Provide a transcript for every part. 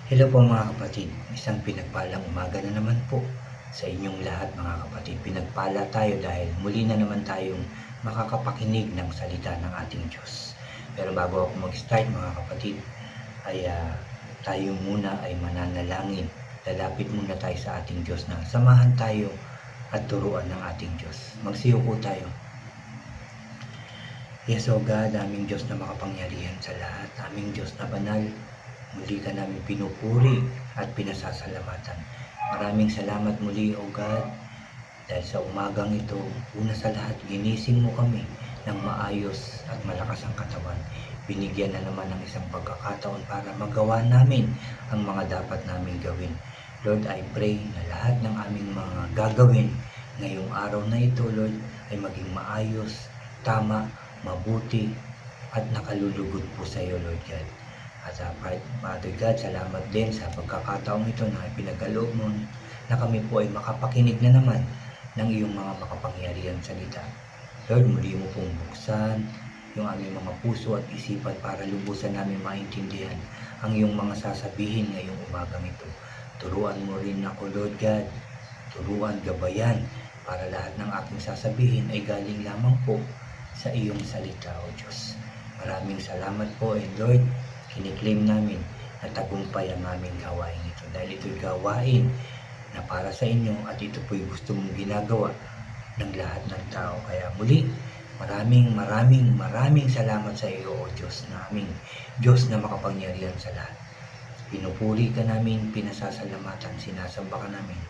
Hello po mga kapatid, isang pinagpalang umaga na naman po sa inyong lahat mga kapatid. Pinagpala tayo dahil muli na naman tayong makakapakinig ng salita ng ating Diyos. Pero bago ako mag-start mga kapatid, ay tayo muna ay mananalangin. Lalapit muna tayo sa ating Diyos na samahan tayo at turuan ng ating Diyos. Magsiyuko tayo. Yes, O God, aming Diyos na makapangyarihan sa lahat, aming Diyos na banal, muli ka namin pinupuri at pinasasalamatan. Maraming salamat muli, O God, dahil sa umagang ito, una sa lahat, ginising mo kami ng maayos at malakas ang katawan. Binigyan na naman ng isang pagkakataon para magawa namin ang mga dapat namin gawin. Lord, I pray na lahat ng aming mga gagawin ngayong araw na ito, Lord, ay maging maayos, tama, mabuti, at nakalulugod po sa iyo, Lord God. At Father God, salamat din sa pagkakataong ito na ipinagkaloob mo na kami po ay makapakinig na naman ng iyong mga makapangyarihan salita. Lord, muli mo pong buksan yung aming mga puso at isipan para lubusan namin maintindihan ang iyong mga sasabihin ngayong umagang ito. Turuan mo rin ako, Lord God. Turuan, gabayan, para lahat ng aking sasabihin ay galing lamang po sa iyong salita, O Diyos. Maraming salamat po, and Lord, kiniklaim namin na tagumpay ang aming gawain ito. Dahil ito'y gawain na para sa inyo at ito po'y gusto mong ginagawa ng lahat ng tao. Kaya muli, maraming salamat sa iyo, O Diyos naming Diyos na makapangyarihan sa lahat. Pinupuri ka namin, pinasasalamatan, sinasamba ka namin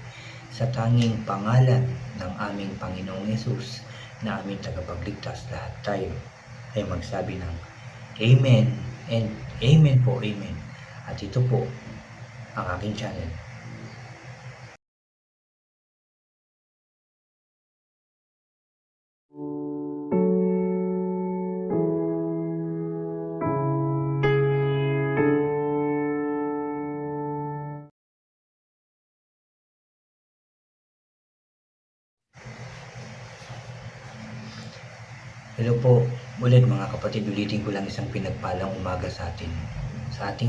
sa tanging pangalan ng aming Panginoong Yesus na aming tagapagligtas. Lahat tayo ay magsabi ng Amen and Amen po, Amen. At ito po ang aking channel. Hello po ulit mga kapatid, ulitin ko lang isang pinagpalang umaga sa ating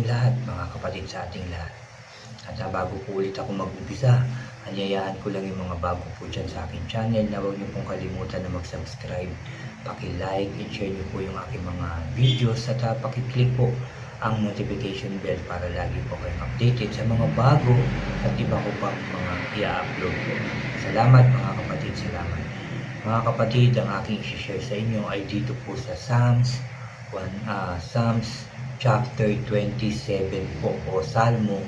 lahat mga kapatid, sa ating lahat. At bago po ulit ako mag-umpisa, anyayaan ko lang yung mga bago po dyan sa aking channel na huwag niyo pong kalimutan na mag-subscribe, paki-like and share niyo po yung aking mga videos at paki-click po ang notification bell para lagi po kayong updated sa mga bago at iba ko pang mga i-upload po. Salamat mga kapatid, salamat. Mga kapatid, ang aking i-share sa inyo ay dito po sa Psalms chapter 27 po, o Salmo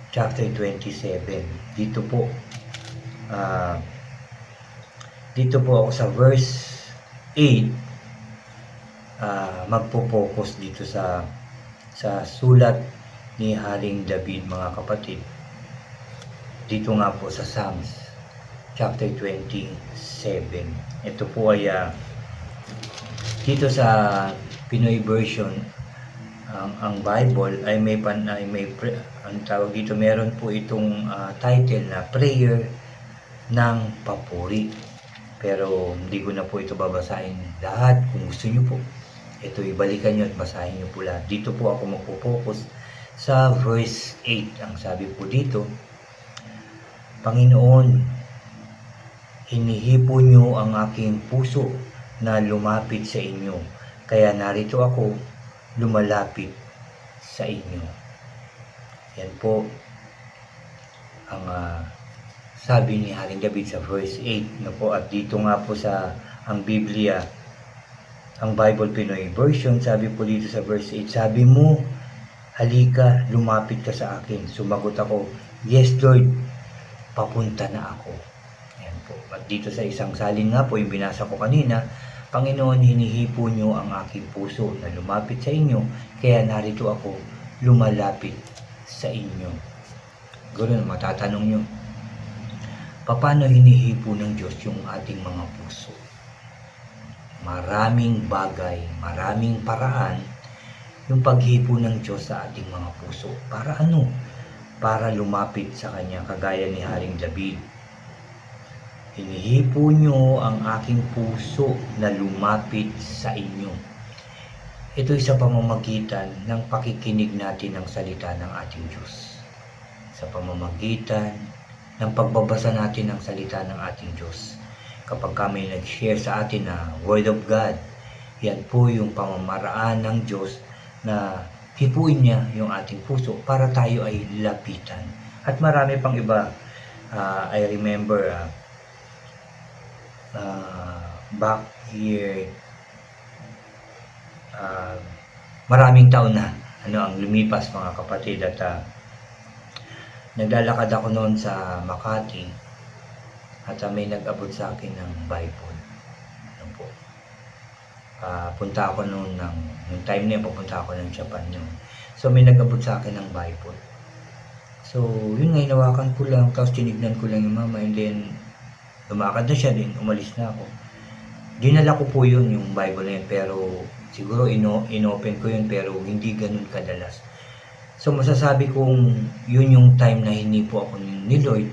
chapter 27. Dito po ako sa verse 8, magpo-focus dito sa sulat ni Haring David mga kapatid. Dito nga po sa Psalms chapter 27. Ito po ay dito sa Pinoy version, ang Bible ay ang tawag dito, meron po itong title na Prayer ng Papuri. Pero hindi ko na po ito babasahin lahat. Kung gusto nyo po, ito ibalikan nyo at basahin nyo po lahat. Dito po ako magpo-focus sa verse 8. Ang sabi po dito, Panginoon, hinihipo niyo ang aking puso na lumapit sa inyo, kaya narito ako lumalapit sa inyo. Yan po ang sabi ni Haring David sa verse 8 na po. At dito nga po sa ang Biblia, ang Bible Pinoy version, sabi po dito sa verse 8, sabi mo, halika, lumapit ka sa akin. Sumagot ako, yes Lord, papunta na ako. Yan po. At dito sa isang salin nga po, yung binasa ko kanina, Panginoon, hinihipo niyo ang aking puso na lumapit sa inyo, kaya narito ako lumalapit sa inyo. Ganoon, matatanong nyo, paano hinihipo ng Diyos yung ating mga puso? Maraming bagay, maraming paraan yung paghipo ng Diyos sa ating mga puso. Para ano? Para lumapit sa Kanya, kagaya ni Haring David. Hinihipo nyo ang aking puso na lumapit sa inyo. Ito'y sa pamamagitan ng pakikinig natin ng salita ng ating Diyos. Sa pamamagitan ng pagbabasa natin ng salita ng ating Diyos. Kapag kami nag-share sa atin na Word of God, yan po yung pamamaraan ng Diyos na hipuin niya yung ating puso para tayo ay lapitan. At marami pang iba. I remember back here, maraming taon na ang lumipas, mga kapatid, at naglalakad ako noon sa Makati at may nag-abot sa akin ng Bible. Po. Punta ako noon yung time na yun, papunta ako ng Japan yun. So may nag-abot sa akin ng Bible. So yun nga, hinawakan ko lang, tapos tinignan ko lang yung mama, and then lumakad na siya, din umalis na ako. Dinala ko po yun, yung Bible na yun, pero siguro inopen ko yun, pero hindi ganun kadalas. So masasabi kong yun yung time na hinipo ako ni Lord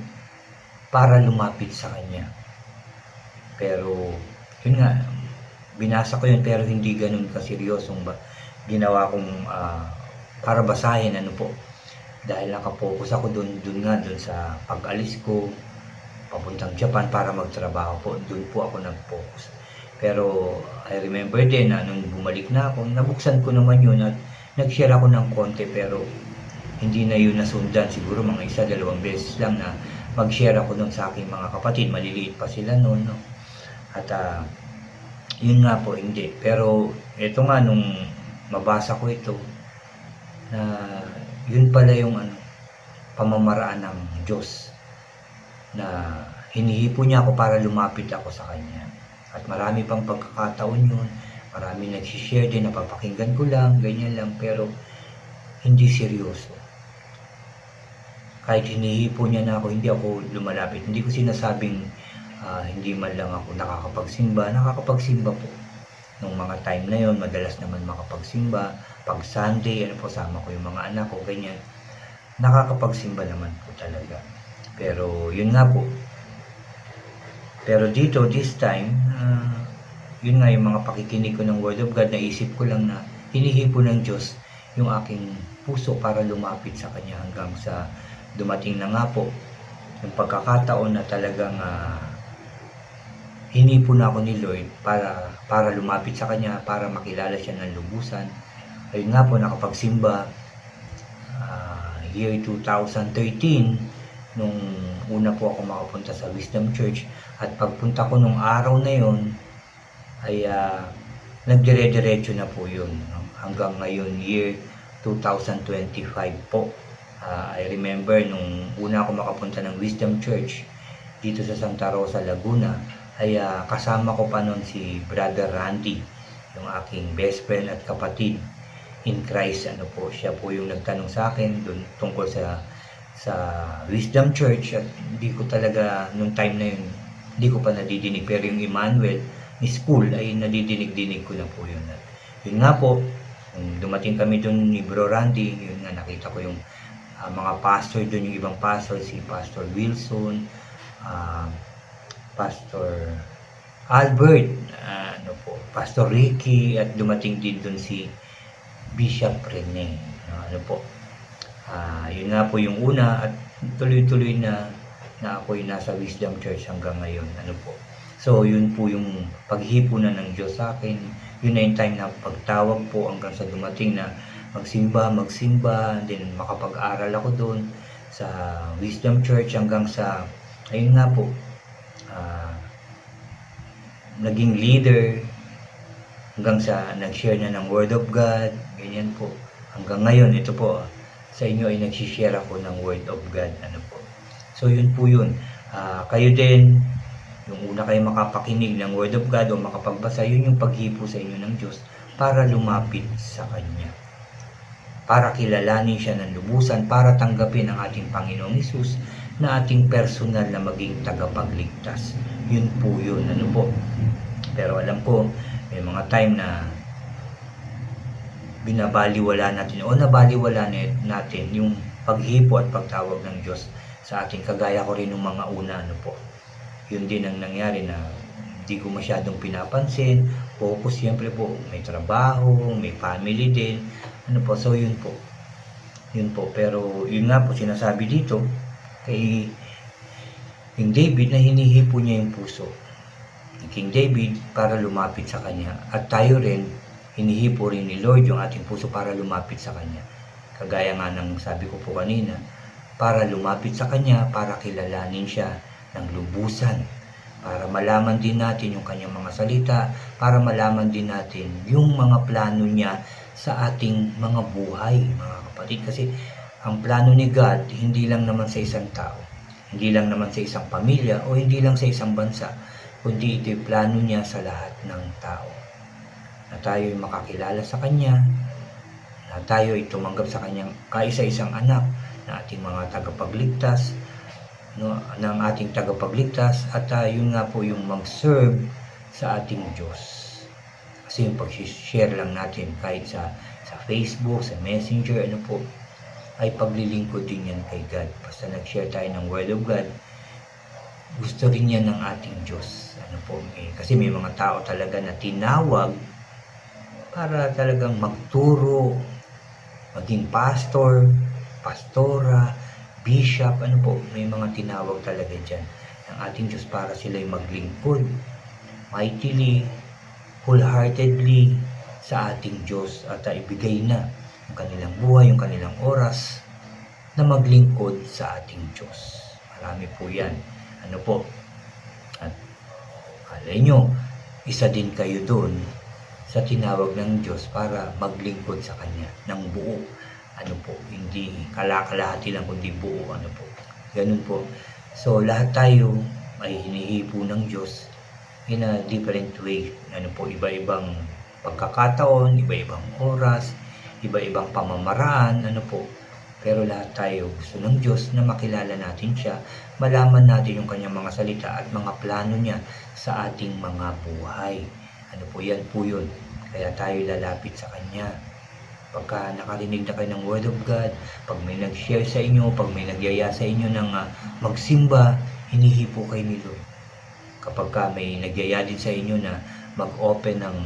para lumapit sa Kanya. Pero yun nga, binasa ko yun, pero hindi ganun kaseryosong ginawa kong para basahin, po. Dahil nakapokus ako dun sa pag-alis ko papuntang Japan para magtrabaho po. Dun po ako nag-focus. Pero I remember din na nung bumalik na ako, nabuksan ko naman yun at nag-share ako ng konti, pero hindi na yun nasundan. Siguro mga 1-2 beses lang na mag-share ako dun sa aking mga kapatid. Maliliit pa sila noon, no? At yun nga po, hindi. Pero ito nga, nung mabasa ko ito, na yun pala yung pamamaraan ng Diyos na hinihipo niya ako para lumapit ako sa Kanya. At marami pang pagkakataon yun, marami nagsishare din, napapakinggan ko lang, ganyan lang, pero hindi seryoso. Kahit hinihipo niya na ako, hindi ako lumalapit. Hindi ko sinasabing hindi man lang ako nakakapagsimba po. Nung mga time na yon, madalas naman makapagsimba. Pag Sunday, sama ko yung mga anak ko, ganyan. Nakakapagsimba naman po talaga. Pero yun nga po. Pero dito, this time, yun nga, yung mga pakikinig ko ng Word of God, naisip ko lang na hinihipo ng Diyos yung aking puso para lumapit sa Kanya, hanggang sa dumating na nga po yung pagkakataon na talagang hinipo na ako ni Lord para lumapit sa Kanya, para makilala siya ng lubusan. Ayun nga po, nakapagsimba year 2013, nung una po ako makapunta sa Wisdom Church. At pagpunta ko nung araw na yon ay nagdire-diretso na po yun, no? Hanggang ngayon, year 2025 po. I remember nung una ako makapunta ng Wisdom Church dito sa Santa Rosa, Laguna, ay kasama ko pa noon si Brother Randy, yung aking best friend at kapatid in Christ. Siya po yung nagtanong sa akin dun tungkol sa Wisdom Church, at hindi ko talaga nung time na yun, hindi ko pa nadidinig, pero yung Emmanuel School ay nadidinig-dinig ko na po yun. At yun nga po, dumating kami dun ni Bro Randy, yun nga, nakita ko yung mga pastor dun, yung ibang pastor, si Pastor Wilson, Pastor Albert, Pastor Ricky, at dumating din dun si Bishop Rene. Yun nga po yung una, at tuloy-tuloy na ako'y nasa Wisdom Church hanggang ngayon. So yun po yung paghipunan ng Diyos sa akin. Yun na yung time na pagtawag po, hanggang sa dumating na magsimba, then makapag-aral ako doon sa Wisdom Church, hanggang sa ayun nga po, naging leader, hanggang sa nag-share na ng Word of God, ganyan po. Hanggang ngayon, ito po, sa inyo ay nag-share ako ng Word of God. So yun po yun. Kayo din, yung una kayo makapakinig ng Word of God o makapagbasa, yun yung paghipo sa inyo ng Diyos para lumapit sa Kanya. Para kilalanin siya ng lubusan, para tanggapin ang ating Panginoong Hesus na ating personal na maging tagapagligtas. Yun po yun. Pero alam ko, may mga time na binabaliwala natin o nabaliwala natin yung paghipo at pagtawag ng Diyos sa ating, kagaya ko rin ng mga una. Yun din ang nangyari, na hindi ko masyadong pinapansin focus siyempre po, may trabaho, may family din, ano po, so yun po. Yun po, pero yun nga po sinasabi dito kay King David na hinihipo niya yung puso ni King David para lumapit sa kanya. At tayo rin, hinihipo rin ni Lord yung ating puso para lumapit sa kanya. Kagaya nga ng sabi ko po kanina, para lumapit sa kanya, para kilalanin siya ng lubusan, para malaman din natin yung kanyang mga salita, para malaman din natin yung mga plano niya sa ating mga buhay, mga kapatid. Kasi ang plano ni God, hindi lang naman sa isang tao, hindi lang naman sa isang pamilya, o hindi lang sa isang bansa, kundi ito'y plano niya sa lahat ng tao. Na tayo'y makakilala sa Kanya, na tayo'y tumanggap sa Kanyang kaisa-isang anak, na ating mga tagapagligtas, no, ng ating tagapagligtas, at yun nga po yung mag-serve sa ating Diyos. Kasi yung pag-share lang natin kahit sa Facebook, sa Messenger, ano po, ay paglilingkod din yan kay God. Basta nag-share tayo ng Word of God, gusto rin yan ng ating Diyos. Ano po, kasi may mga tao talaga na tinawag para talagang magturo, maging pastor, pastora, bishop, ano po, may mga tinawag talaga dyan ng ating Diyos para sila'y maglingkod mightily, wholeheartedly sa ating Diyos, at ibigay na yung kanilang buhay, yung kanilang oras na maglingkod sa ating Diyos. Marami po yan. Ano po? At alay nyo, isa din kayo doon sa tinawag ng Diyos para maglingkod sa Kanya ng buo. Ano po, hindi kalakalahati lang kundi buo, ano po. Ganun po. So lahat tayo ay hinihipo ng Diyos in a different way. Ano po, iba-ibang pagkakataon, iba-ibang oras, iba-ibang pamamaraan, ano po. Pero lahat tayo gusto ng Diyos na makilala natin siya, malaman natin yung kanyang mga salita at mga plano niya sa ating mga buhay. Ano po, yan po yun. Kaya tayo lalapit sa Kanya. Pagka nakarinig na kayo ng Word of God, pag may nag-share sa inyo, pag may nagyaya sa inyo ng magsimba, hinihipo kayo ni Lord. Kapag may nagyaya din sa inyo na mag-open ng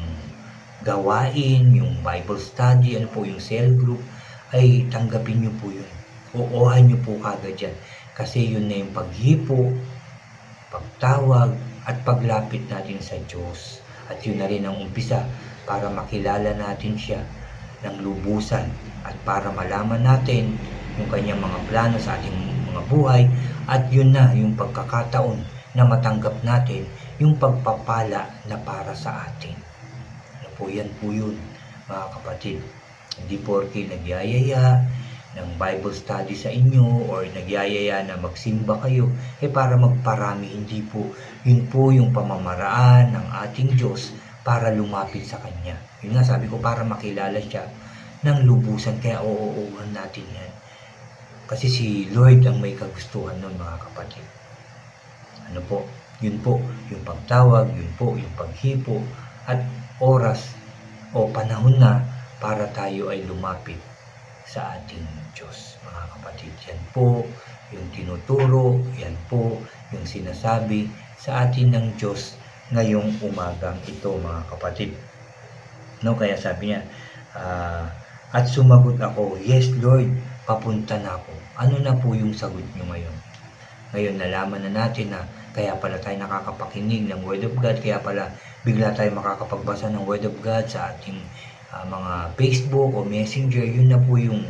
gawain, yung Bible study, ano po, yung cell group, ay tanggapin nyo po yun. Uuhan nyo po kagad yan. Kasi yun na yung paghipo, pagtawag, at paglapit natin sa Diyos. At yun na rin ang umpisa para makilala natin siya ng lubusan at para malaman natin yung kanyang mga plano sa ating mga buhay, at yun na yung pagkakataon na matanggap natin yung pagpapala na para sa atin. Ano po, yan po yun, mga kapatid. Hindi porke nagyayaya ng Bible study sa inyo or nagyayaya na magsimba kayo para magparami. Hindi po. Yun po yung pamamaraan ng ating Diyos para lumapit sa Kanya. Yun nga, sabi ko, para makilala siya ng lubusan. Kaya uuuhan natin yan. Kasi si Lord ang may kagustuhan nun, mga kapatid. Ano po? Yun po, yung pagtawag, yun po, yung paghipo, at oras o panahon na para tayo ay lumapit sa ating Diyos, mga kapatid. Yan po yung tinuturo, yan po yung sinasabi sa atin ng Diyos ngayong umagang ito, mga kapatid. No, kaya sabi niya, at sumagot ako, yes Lord, papunta na ako. Ano na po yung sagot niyo ngayon? Ngayon nalaman na natin na kaya pala tayo nakakapakinig ng Word of God, kaya pala bigla tayo makakapagbasa ng Word of God sa ating mga Facebook o Messenger. Yun na po yung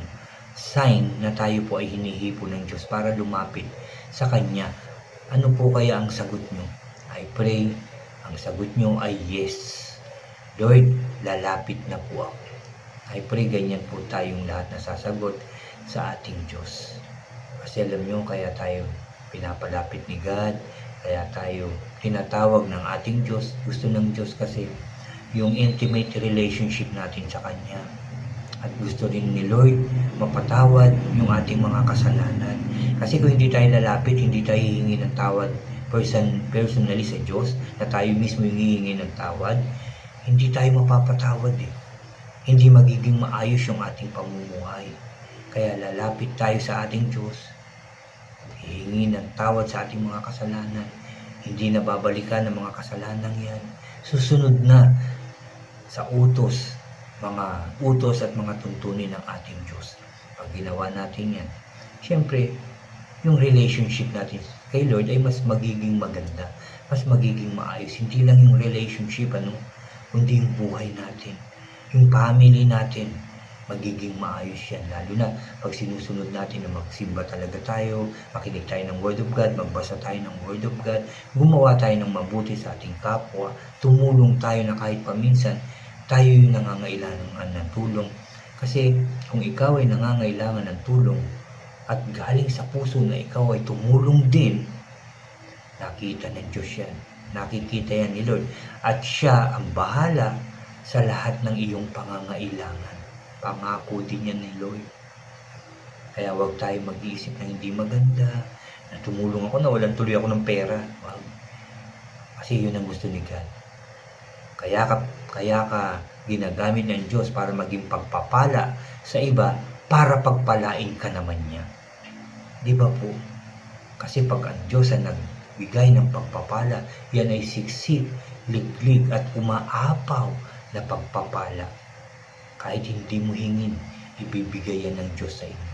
sign na tayo po ay hinihipo ng Diyos para lumapit sa Kanya. Ano po kaya ang sagot nyo? I pray ang sagot nyo ay yes. Lord, lalapit na po ako. I pray ganyan po tayong lahat na sasagot sa ating Diyos. Kasi alam nyo, kaya tayo pinapalapit ni God, kaya tayo tinatawag ng ating Diyos. Gusto ng Diyos kasi yung intimate relationship natin sa Kanya. At gusto rin ni Lord mapatawad yung ating mga kasalanan. Kasi kung hindi tayo lalapit, hindi tayo hihingi ng tawad personally sa Diyos, na tayo mismo yung hihingi ng tawad, hindi tayo mapapatawad eh. Hindi magiging maayos yung ating pamumuhay. Kaya lalapit tayo sa ating Diyos, hihingi ng tawad sa ating mga kasalanan. Hindi na babalikan ng mga kasalanan yan. Susunod na sa mga utos at mga tuntunin ng ating Diyos. Pag ginawa natin yan, syempre, yung relationship natin kay Lord ay mas magiging maganda, mas magiging maayos. Hindi lang yung relationship, kundi yung buhay natin, yung family natin, magiging maayos yan. Lalo na pag sinusunod natin na magsimba talaga tayo, makinig tayo ng Word of God, magbasa tayo ng Word of God, gumawa tayo ng mabuti sa ating kapwa, tumulong tayo na kahit paminsan, tayo yung nangangailangan ng tulong. Kasi kung ikaw ay nangangailangan ng tulong, at galing sa puso na ikaw ay tumulong din, nakita ng Diyos yan. Nakikita yan ni Lord. At siya ang bahala sa lahat ng iyong pangangailangan. Pangako din yan ni Lord. Kaya huwag tayo mag-iisip na hindi maganda, na tumulong ako, nawalan tuloy ako ng pera. Wag. Kasi yun ang gusto ni God. Kaya ka ginagamit ng Diyos para maging pagpapala sa iba, para pagpalain ka naman niya. Di ba po? Kasi pag ang Diyos ang nagbigay ng pagpapala, yan ay siksik, liglig at umaapaw na pagpapala. Kahit hindi mo hingin, ibibigay yan ng Diyos sa inyo.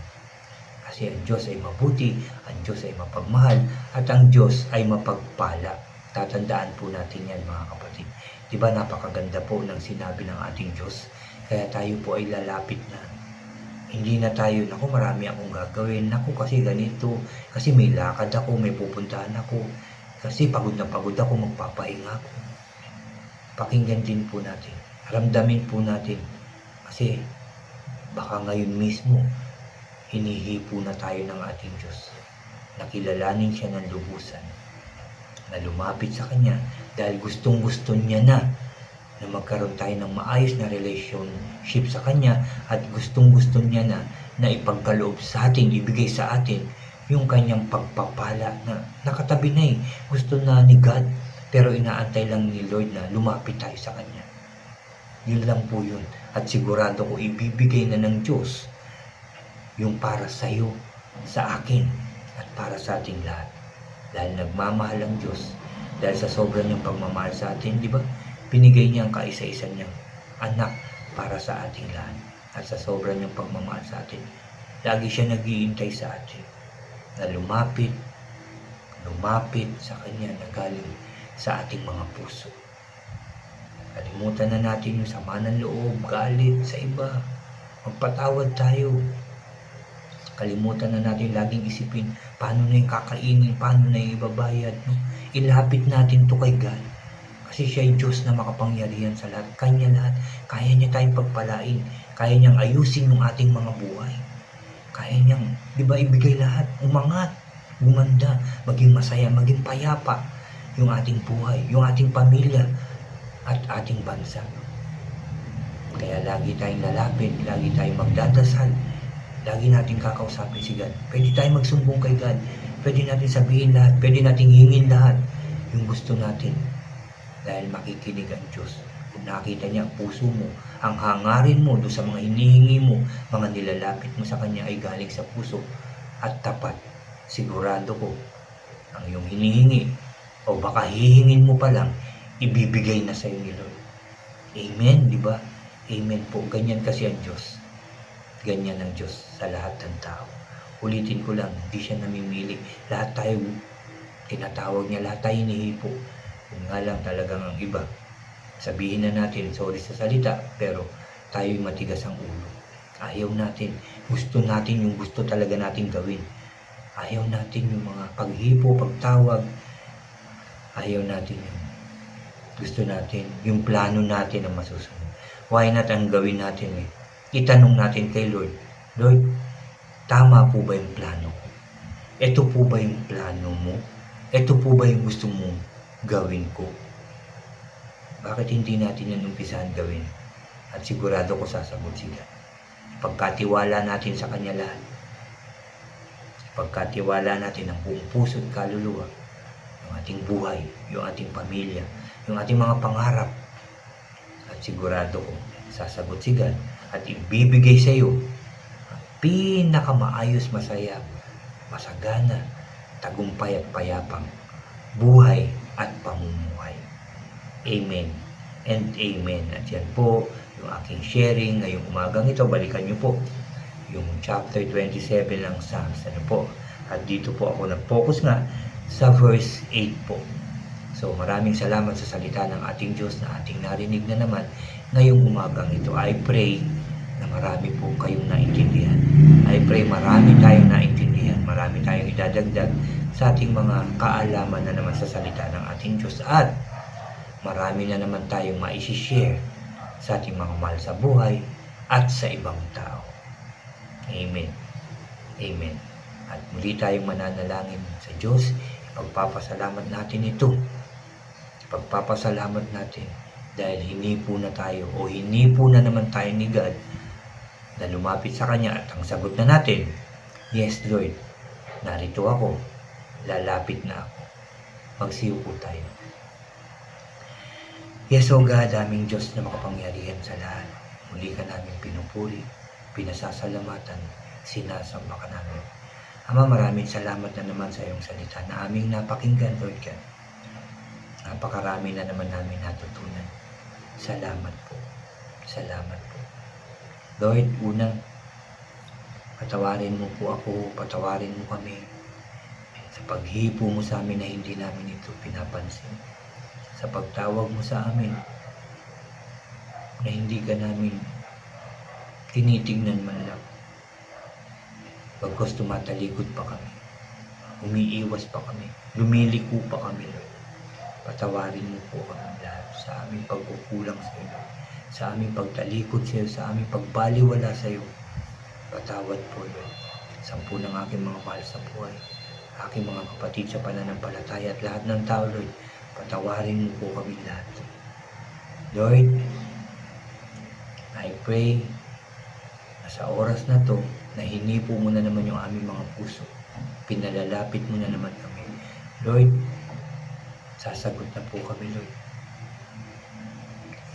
Kasi ang Diyos ay mabuti, ang Diyos ay mapagmahal, at ang Diyos ay mapagpala. Tatandaan po natin yan, mga kapatid. Di ba napakaganda po ng sinabi ng ating Diyos? Kaya tayo po ay lalapit na. Hindi na tayo, naku, marami akong gagawin. Naku, kasi ganito. Kasi may lakad ako, may pupuntahan ako. Kasi pagod na pagod ako, magpapahinga ako. Pakinggan din po natin. Ramdamin po natin. Kasi baka ngayon mismo, hinihipo na tayo ng ating Diyos. Nakilalanin siya ng lubusan. Na lumapit sa Kanya dahil gustong-gusto niya na magkaroon tayo ng maayos na relationship sa Kanya, at gustong-gusto niya na ipagkaloob sa atin, ibigay sa atin yung Kanyang pagpapala na nakatabi na Gusto na ni God, pero inaantay lang ni Lord na lumapit tayo sa Kanya. Yun lang po yun. At sigurado ko ibibigay na ng Diyos yung para sa iyo, sa akin, at para sa ating lahat. Dahil nagmamahal ang Diyos, dahil sa sobrang niyang pagmamahal sa atin, di ba? Pinigay niya ang kaisa-isa niyang anak para sa ating lahat. At sa sobrang niyang pagmamahal sa atin, lagi siya nag-iintay sa atin na lumapit sa Kanya na galing sa ating mga puso. Kalimutan na natin yung sama ng loob, galit sa iba. Magpatawad tayo. Kalimutan na natin laging isipin, paano na yung kakainin, paano na yung ibabayad. No? Ilapit natin to kay God. Kasi siya ay Diyos na makapangyarihan sa lahat. Kanya lahat. Kaya niya tayong pagpalain. Kaya niyang ayusin yung ating mga buhay. Kaya niyang, di ba, ibigay lahat. Umangat, gumanda, maging masaya, maging payapa yung ating buhay, yung ating pamilya, at ating bansa. Kaya lagi tayong lalapit, lagi tayong magdadasal, lagi natin kakausapin si God. Pwede tayong magsumbong kay God. Pwede natin sabihin lahat, pwede natin hingin lahat yung gusto natin. Dahil makikinig ang Diyos. Kung nakita niya ang puso mo, ang hangarin mo doon sa mga hinihingi mo, mga nilalapit mo sa Kanya ay galing sa puso at tapat. Sigurado ko, ang iyong hinihingi o baka hihingin mo pa lang, ibibigay na sa iyo ni Lord. Amen, di ba? Amen po. Ganyan kasi ang Diyos. Ganyan ang Diyos sa lahat ng tao. Ulitin ko lang, hindi siya namimili. Lahat tayo tinatawag niya, lahat tayo hinihipo. Kung nga lang talagang ang iba, sabihin na natin, sorry sa salita, pero tayo'y matigas ang ulo. Ayaw natin. Gusto natin yung gusto talaga natin gawin. Ayaw natin yung mga paghipo, pagtawag. Ayaw natin yung gusto natin, yung plano natin ang masusunod. Why not ang gawin natin Itanong natin kay Lord, Lord, tama po ba yung plano ko? Ito po ba yung plano mo? Ito po ba yung gusto mong gawin ko? Bakit hindi natin yan umpisahan gawin? At sigurado ko sasagot sila. Pagkatiwala natin sa Kanya lahat. Pagkatiwala natin ang buong puso at kaluluwa, yung ating buhay, yung ating pamilya, yung ating mga pangarap. At sigurado ko, sasagot si God at ibibigay sa iyo ang pinakamaayos, masaya, masagana, tagumpay at payapang buhay at pamumuhay. Amen. and amen. At yan po yung aking sharing ngayong umagang ito. Balikan nyo po yung chapter 27 ng Psalms. Ano po? At dito po ako nag-focus nga sa verse 8 po. So maraming salamat sa salita ng ating Diyos na ating narinig na naman ngayong umagang ito. I pray na marami po kayong naintindihan. I pray marami tayong naintindihan. Marami tayong idadagdag sa ating mga kaalaman na naman sa salita ng ating Diyos. At marami na naman tayong maisishare sa ating mga mahal sa buhay at sa ibang tao. Amen. Amen. At muli tayong mananalangin sa Diyos. Pagpapasalamat natin ito. Pagpapasalamat natin dahil hinipo na tayo o hinipo na naman tayo ni God na lumapit sa Kanya at ang sagot na natin, yes Lord, narito ako, lalapit na ako. Magsiupo tayo. Yes, O God, aming Diyos na makapangyarihan sa lahat. Muli ka namin pinupuri, pinasasalamatan, sinasamba ka namin. Ama, maraming salamat na naman sa iyong salita na aming napakinggan, Lord God. Napakarami na naman namin natutunan. Salamat po. Salamat po. Lord, una, patawarin mo po ako, patawarin mo kami sa paghipo mo sa amin na hindi namin ito pinapansin. Sa pagtawag mo sa amin na hindi ka namin tinitignan man lang. Pagkos tumatalikod pa kami, umiiwas pa kami, lumiliko pa kami, Lord. Patawarin mo po kami lahat sa aming pagkukulang sa iyo, sa aming pagtalikod sa iyo, sa aming pagbaliwala sa iyo. Patawad po, Lord. Sampu ng aking mga mahal sa buhay, aking mga kapatid sa pananampalataya at lahat ng tao, Lord. Patawarin mo po kami lahat. Lord, I pray na sa oras na to, na hinipo mo na naman yung aming mga puso. Pinalalapit mo na naman kami. Lord, sasagot na po kami, Lord.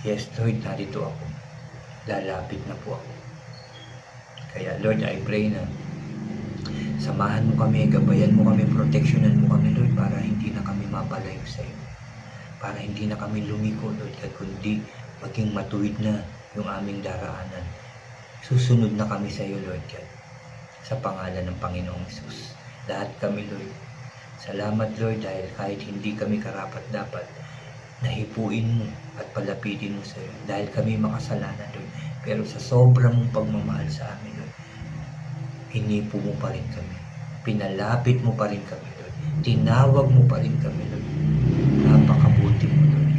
Yes, Lord, narito ako. Lalapit na po ako. Kaya, Lord, I pray na samahan mo kami, gabayan mo kami, proteksyonan mo kami, Lord, para hindi na kami mapalayo sa iyo. Para hindi na kami lumiko, Lord, kundi maging matuwid na yung aming daraanan. Susunod na kami sa iyo, Lord God. Sa pangalan ng Panginoong Hesus. Lahat kami, Lord. Salamat, Lord, dahil kahit hindi kami karapat-dapat, nahipuin mo at palapitin mo sa iyo. Dahil kami makasalanan, Lord. Pero sa sobrang mong pagmamahal sa amin, Lord, hinipo mo pa rin kami. Pinalapit mo pa rin kami, Lord. Tinawag mo pa rin kami, Lord. Napakabuti mo, Lord.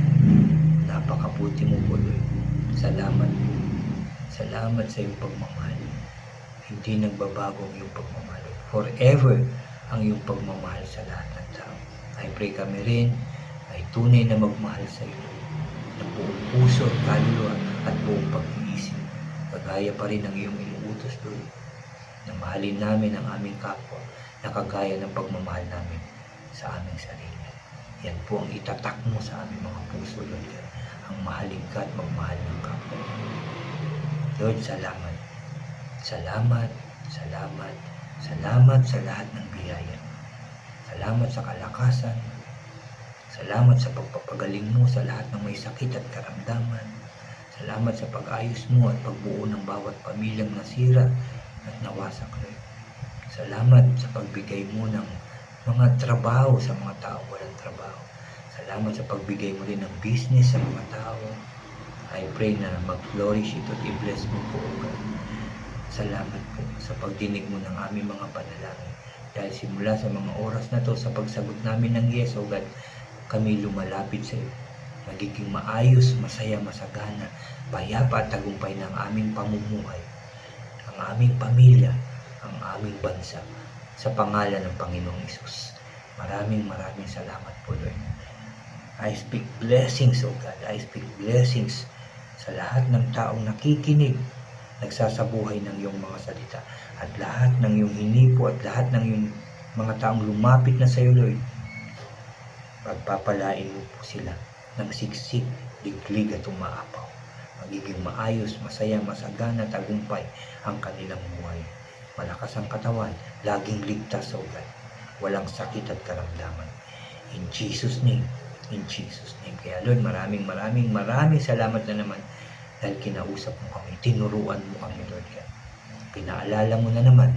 Napakabuti mo po, Lord. Salamat po. Salamat sa iyong pagmamahal. Hindi nagbabago ang iyong pagmamahal. Forever ang iyong pagmamahal sa lahat ng tao. I pray kami rin ay tunay na magmahal sa iyo na buong puso at kaluluwa at buong pag-iisip. Kagaya pa rin ang iyong inuutos, Lord, na mahalin namin ang aming kapwa na kagaya ng pagmamahal namin sa aming sarili. Yan po ang itatak mo sa aming mga puso, Lord. Ang mahalin ka at magmahal ng kapwa. Lord, salamat. Salamat, salamat, salamat sa lahat ng biyaya. Salamat sa kalakasan. Salamat sa pagpapagaling mo sa lahat ng may sakit at karamdaman. Salamat sa pag-ayos mo at pagbuo ng bawat pamilyang nasira at nawasak, Lord. Salamat sa pagbigay mo ng mga trabaho sa mga taong walang trabaho. Salamat sa pagbigay mo rin ng business sa mga tao. I pray na mag-flourish ito at i-bless mo po, God. Salamat po sa pagdinig mo ng aming mga panalangin. Dahil simula sa mga oras na to, sa pagsagot namin ng yes, O God, kami lumalapit sa iyo. Magiging maayos, masaya, masagana, payapa at tagumpay ng aming pamumuhay, ang aming pamilya, ang aming bansa, sa pangalan ng Panginoong Hesus. Maraming salamat po, Lord. I speak blessings, O God. I speak blessings sa lahat ng taong nakikinig, nagsasabuhay ng iyong mga salita, at lahat ng iyong hinipo at lahat ng iyong mga taong lumapit na sa iyo, Lord. Pagpapalain mo po sila ng siksik, liglig at umaapaw. Magiging maayos, masaya, masagana, tagumpay ang kanilang buhay. Malakas ang katawan, laging ligtas, O God. Walang sakit at karamdaman. In Jesus' name, In Jesus' name. Kaya Lord, maraming salamat na naman dahil kinausap mo kami, tinuruan mo kami, Lord God. Pinaalala mo na naman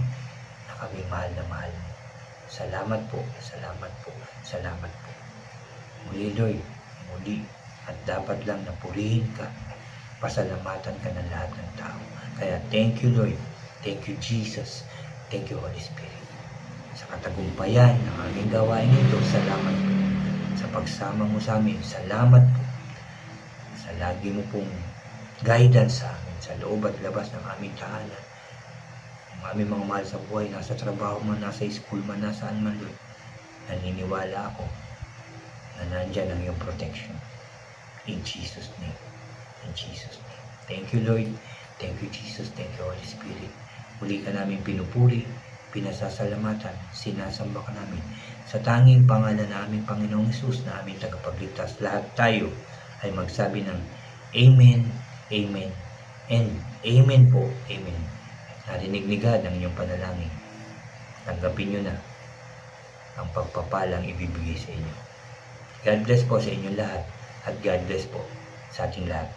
na kami mahal na mahal mo. Salamat po, salamat po, salamat po. Muli, Lord, muli, at dapat lang na purihin ka, pasalamatan ka ng lahat ng tao. Kaya thank you, Lord. Thank you, Jesus. Thank you, Holy Spirit. Sa katagumpayan ng aming gawain ito, salamat po. Sa pagsama mo sa amin, salamat po. Sa lagi mo pong guidance sa amin, sa loob at labas ng aming tahanan. Ang aming mga mahal sa buhay, nasa trabaho man, nasa school man, nasaan man, Lord. Naniniwala ako na nandyan ang iyong protection. In Jesus' name. In Jesus' name. Thank you, Lord. Thank you, Jesus. Thank you, Holy Spirit. Muli ka namin pinupuri, pinasasalamatan, sinasamba ka namin. Sa tanging pangalan na aming Panginoong Hesus na aming tagapagligtas, lahat tayo ay magsabi ng Amen, Amen, and Amen po, Amen. Narinig ni God ang inyong panalangin. Tanggapin nyo na ang pagpapalang ibibigay sa inyo. God bless po sa inyong lahat at God bless po sa ating lahat.